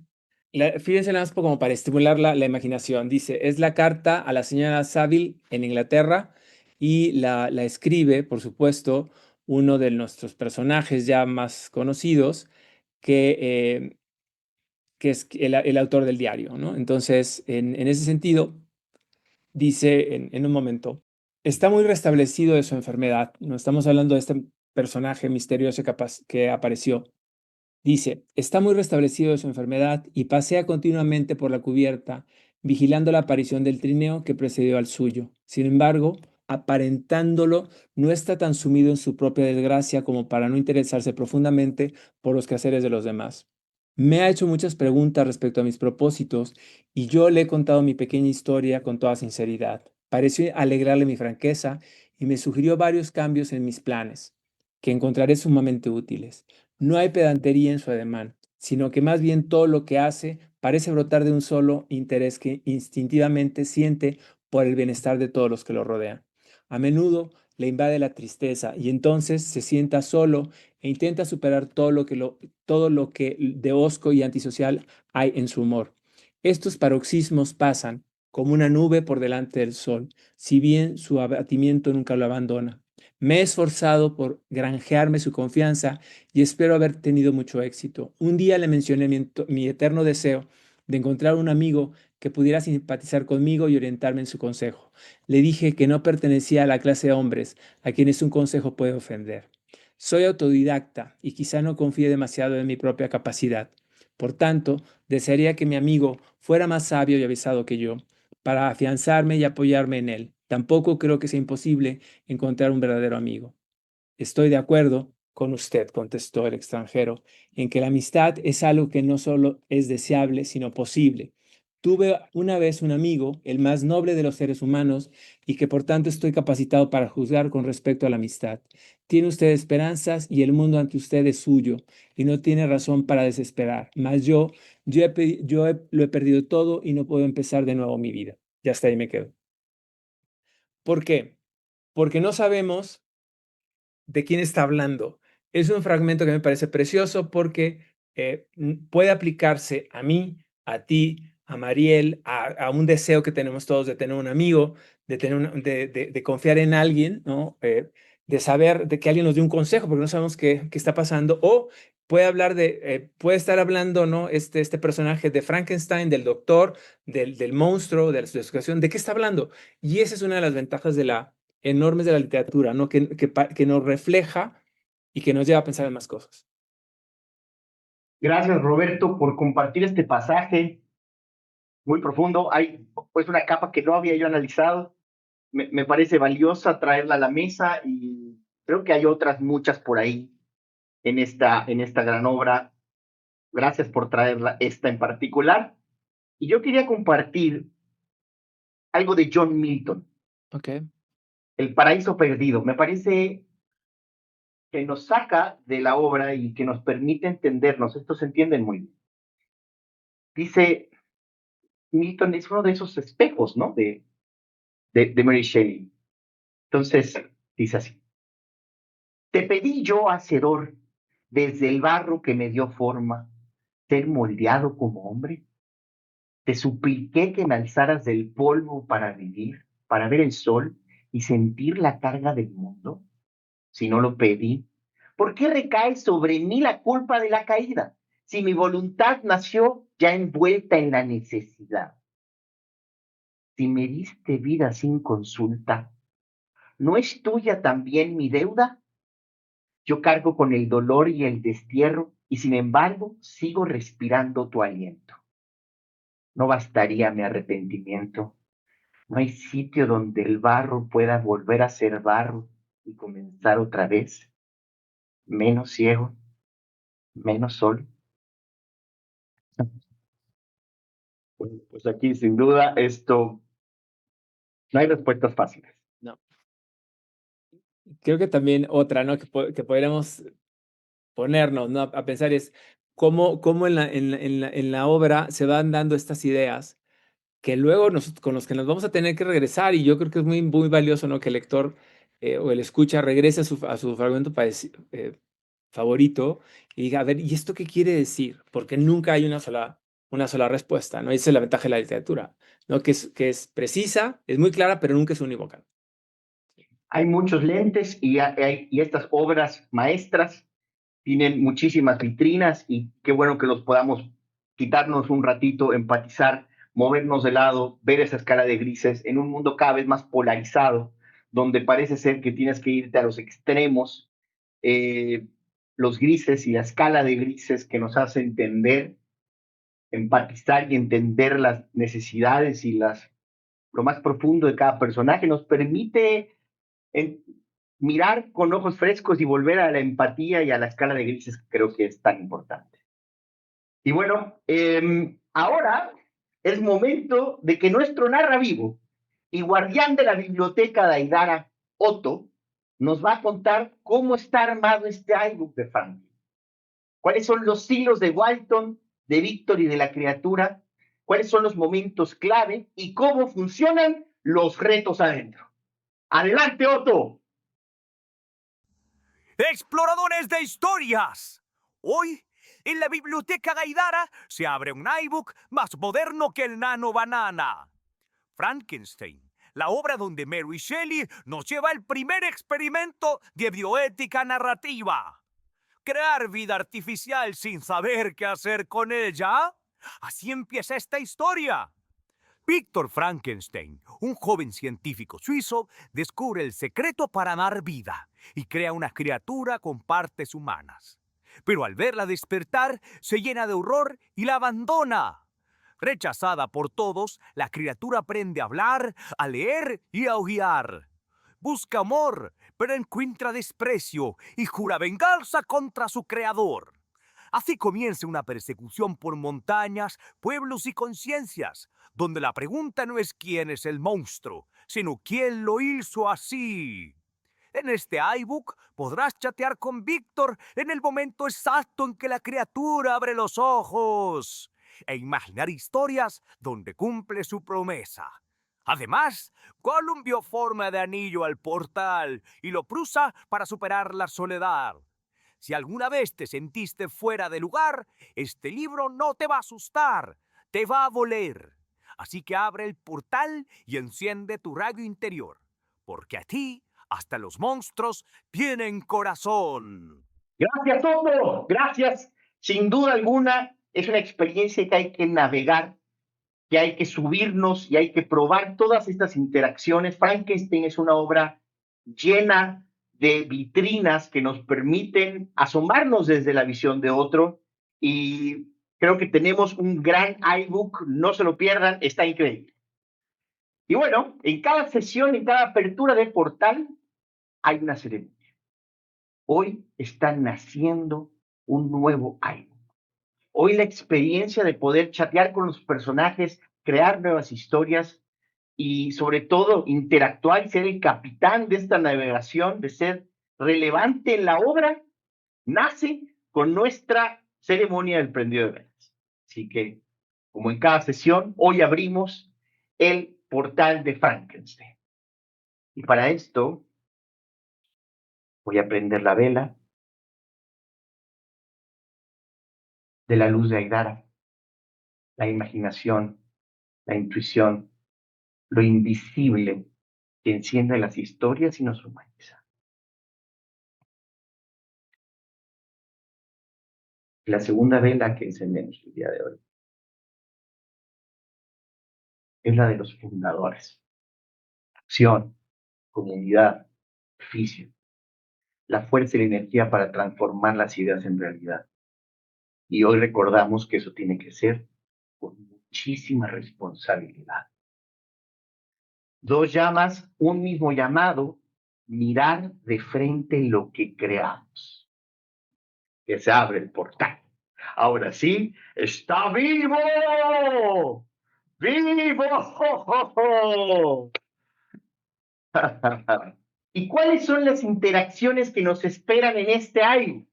Fíjense nada más como para estimular la imaginación. Dice, es la carta a la señora Saville en Inglaterra y la escribe, por supuesto, uno de nuestros personajes ya más conocidos, que es el autor del diario, ¿no? Entonces, en ese sentido, dice en un momento, está muy restablecido de su enfermedad. No estamos hablando de este personaje misterioso que apareció. Dice, está muy restablecido de su enfermedad y pasea continuamente por la cubierta, vigilando la aparición del trineo que precedió al suyo. Sin embargo, aparentándolo, no está tan sumido en su propia desgracia como para no interesarse profundamente por los quehaceres de los demás. Me ha hecho muchas preguntas respecto a mis propósitos y yo le he contado mi pequeña historia con toda sinceridad. Pareció alegrarle mi franqueza y me sugirió varios cambios en mis planes, que encontraré sumamente útiles. No hay pedantería en su ademán, sino que más bien todo lo que hace parece brotar de un solo interés que instintivamente siente por el bienestar de todos los que lo rodean. A menudo le invade la tristeza y entonces se sienta solo e intenta superar todo lo que de hosco y antisocial hay en su humor. Estos paroxismos pasan como una nube por delante del sol, si bien su abatimiento nunca lo abandona. Me he esforzado por granjearme su confianza y espero haber tenido mucho éxito. Un día le mencioné mi eterno deseo de encontrar un amigo que pudiera simpatizar conmigo y orientarme en su consejo. Le dije que no pertenecía a la clase de hombres a quienes un consejo puede ofender. Soy autodidacta y quizá no confíe demasiado en mi propia capacidad. Por tanto, desearía que mi amigo fuera más sabio y avisado que yo, para afianzarme y apoyarme en él. Tampoco creo que sea imposible encontrar un verdadero amigo. Estoy de acuerdo con usted, contestó el extranjero, en que la amistad es algo que no solo es deseable, sino posible. Tuve una vez un amigo, el más noble de los seres humanos, y que por tanto estoy capacitado para juzgar con respecto a la amistad. Tiene usted esperanzas y el mundo ante usted es suyo, y no tiene razón para desesperar. Mas lo he perdido todo y no puedo empezar de nuevo mi vida. Ya hasta ahí me quedo. ¿Por qué? Porque no sabemos de quién está hablando. Es un fragmento que me parece precioso porque puede aplicarse a mí, a ti, a Mariel, a un deseo que tenemos todos de tener un amigo, de, tener de confiar en alguien, ¿no? De saber, de que alguien nos dé un consejo, porque no sabemos qué está pasando, o puede hablar puede estar hablando, ¿no? Este personaje de Frankenstein, del doctor, del monstruo, de la situación, ¿de qué está hablando? Y esa es una de las ventajas enormes de la literatura, ¿no? Que nos refleja y que nos lleva a pensar en más cosas. Gracias, Roberto, por compartir este pasaje muy profundo. Hay pues una capa que no había yo analizado. Me parece valiosa traerla a la mesa y creo que hay otras muchas por ahí en esta gran obra. Gracias por traerla, esta en particular. Y yo quería compartir algo de John Milton, Ok. El paraíso perdido. Me parece que nos saca de la obra y que nos permite entendernos. Esto se entiende muy bien. Dice, Milton es uno de esos espejos, ¿no? De Mary Shelley. Entonces, dice así. Te pedí yo, hacedor, desde el barro que me dio forma, ser moldeado como hombre. Te supliqué que me alzaras del polvo para vivir, para ver el sol y sentir la carga del mundo. Si no lo pedí, ¿por qué recae sobre mí la culpa de la caída? Si mi voluntad nació ya envuelta en la necesidad. Si me diste vida sin consulta, ¿no es tuya también mi deuda? Yo cargo con el dolor y el destierro y sin embargo sigo respirando tu aliento. No bastaría mi arrepentimiento. No hay sitio donde el barro pueda volver a ser barro y comenzar otra vez. Menos ciego, menos sol. Bueno, pues aquí sin duda esto, no hay respuestas fáciles. No. Creo que también otra, ¿no? Que podríamos ponernos, ¿no? A pensar es cómo en la obra se van dando estas ideas que luego con los que nos vamos a tener que regresar, y yo creo que es muy, muy valioso, ¿no? Que el lector o el escucha regrese a su fragmento favorito y diga, a ver, ¿y esto qué quiere decir? Porque nunca hay una sola respuesta, ¿no? Esa es la ventaja de la literatura, ¿no? Que es precisa, es muy clara, pero nunca es unívoca. Hay muchos lentes y estas obras maestras tienen muchísimas vitrinas y qué bueno que los podamos quitarnos un ratito, empatizar, movernos de lado, ver esa escala de grises en un mundo cada vez más polarizado, donde parece ser que tienes que irte a los extremos, eh, los grises y la escala de grises que nos hace entender, empatizar y entender las necesidades y lo más profundo de cada personaje, nos permite en, mirar con ojos frescos y volver a la empatía y a la escala de grises que creo que es tan importante. Y bueno, ahora es momento de que nuestro narra vivo y guardián de la biblioteca de Aidara, Otto, nos va a contar cómo está armado este iBook de Franklin. ¿Cuáles son los hilos de Walton, de Víctor y de la criatura? ¿Cuáles son los momentos clave y cómo funcionan los retos adentro? Adelante, Otto. Exploradores de historias. Hoy, en la biblioteca Gaidara, se abre un iBook más moderno que el Nano Banana. Frankenstein, la obra donde Mary Shelley nos lleva el primer experimento de bioética narrativa. Crear vida artificial sin saber qué hacer con ella. Así empieza esta historia. Víctor Frankenstein, un joven científico suizo, descubre el secreto para dar vida y crea una criatura con partes humanas. Pero al verla despertar, se llena de horror y la abandona. Rechazada por todos, la criatura aprende a hablar, a leer y a aullar. Busca amor, pero encuentra desprecio y jura venganza contra su creador. Así comienza una persecución por montañas, pueblos y conciencias, donde la pregunta no es quién es el monstruo, sino quién lo hizo así. En este iBook podrás chatear con Víctor en el momento exacto en que la criatura abre los ojos e imaginar historias donde cumple su promesa. Además, Gollum vio forma de anillo al portal y lo prusa para superar la soledad. Si alguna vez te sentiste fuera de lugar, este libro no te va a asustar, te va a voler. Así que abre el portal y enciende tu radio interior, porque a ti hasta los monstruos tienen corazón. Gracias, Otto. Gracias. Sin duda alguna, es una experiencia que hay que navegar, que hay que subirnos y hay que probar todas estas interacciones. Frankenstein es una obra llena de vitrinas que nos permiten asomarnos desde la visión de otro y creo que tenemos un gran iBook, no se lo pierdan, está increíble. Y bueno, en cada sesión, en cada apertura de portal, hay una ceremonia. Hoy está naciendo un nuevo iBook. Hoy la experiencia de poder chatear con los personajes, crear nuevas historias y sobre todo interactuar y ser el capitán de esta navegación, de ser relevante en la obra, nace con nuestra ceremonia del prendido de velas. Así que, como en cada sesión, hoy abrimos el portal de Frankenstein. Y para esto, voy a prender la vela de la luz de Aidara, la imaginación, la intuición, lo invisible que enciende las historias y nos humaniza. La segunda vela que encendemos el día de hoy es la de los fundadores. Acción, comunidad, oficio, la fuerza y la energía para transformar las ideas en realidad. Y hoy recordamos que eso tiene que ser con muchísima responsabilidad. Dos llamas, un mismo llamado, mirar de frente lo que creamos. Que se abre el portal. Ahora sí, está vivo. ¡Vivo! ¿Y cuáles son las interacciones que nos esperan en este año?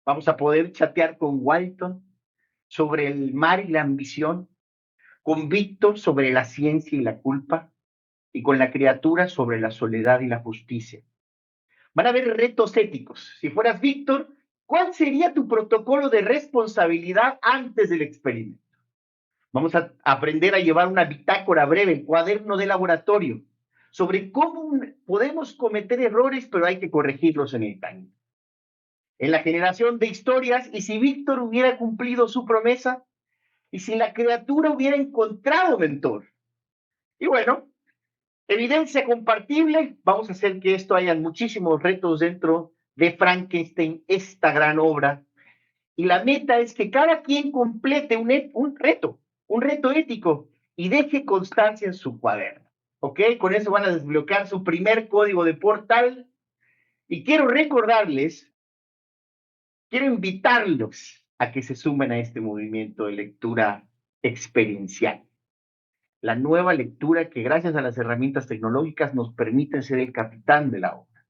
Vamos a poder chatear con Walton sobre el mar y la ambición, con Víctor sobre la ciencia y la culpa, y con la criatura sobre la soledad y la justicia. Van a haber retos éticos. Si fueras Víctor, ¿cuál sería tu protocolo de responsabilidad antes del experimento? Vamos a aprender a llevar una bitácora breve, el cuaderno de laboratorio, sobre cómo podemos cometer errores, pero hay que corregirlos en el camino. En la generación de historias, y si Víctor hubiera cumplido su promesa, y si la criatura hubiera encontrado mentor. Y bueno, evidencia compartible, vamos a hacer que esto haya muchísimos retos dentro de Frankenstein, esta gran obra. Y la meta es que cada quien complete un reto ético y deje constancia en su cuaderno. ¿Ok? Con eso van a desbloquear su primer código de portal. Y quiero recordarles, quiero invitarlos a que se sumen a este movimiento de lectura experiencial. La nueva lectura que gracias a las herramientas tecnológicas nos permiten ser el capitán de la obra.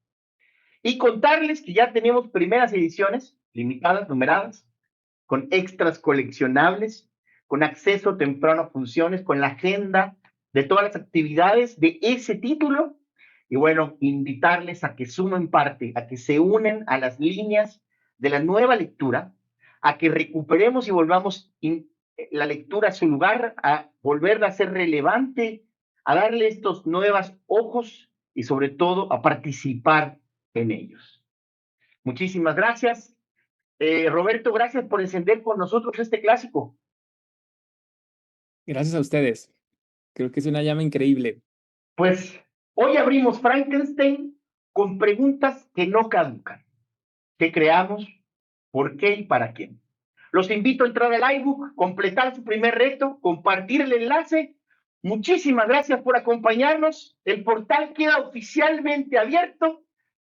Y contarles que ya tenemos primeras ediciones, limitadas, numeradas, con extras coleccionables, con acceso temprano a funciones, con la agenda de todas las actividades de ese título. Y bueno, invitarles a que sumen parte, a que se unen a las líneas de la nueva lectura, a que recuperemos y volvamos la lectura a su lugar, a volverla a ser relevante, a darle estos nuevos ojos y sobre todo a participar en ellos. Muchísimas gracias. Roberto, gracias por encender con nosotros este clásico. Gracias a ustedes. Creo que es una llama increíble. Pues hoy abrimos Frankenstein con preguntas que no caducan. ¿Qué creamos? ¿Por qué y para quién? Los invito a entrar al iBook, completar su primer reto, compartir el enlace. Muchísimas gracias por acompañarnos. El portal queda oficialmente abierto.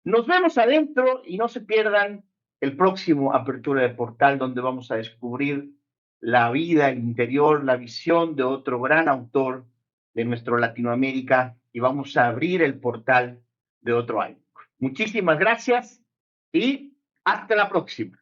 Nos vemos adentro y no se pierdan el próximo Apertura de Portal, donde vamos a descubrir la vida, el interior, la visión de otro gran autor de nuestro Latinoamérica y vamos a abrir el portal de otro año. Muchísimas gracias y hasta la próxima.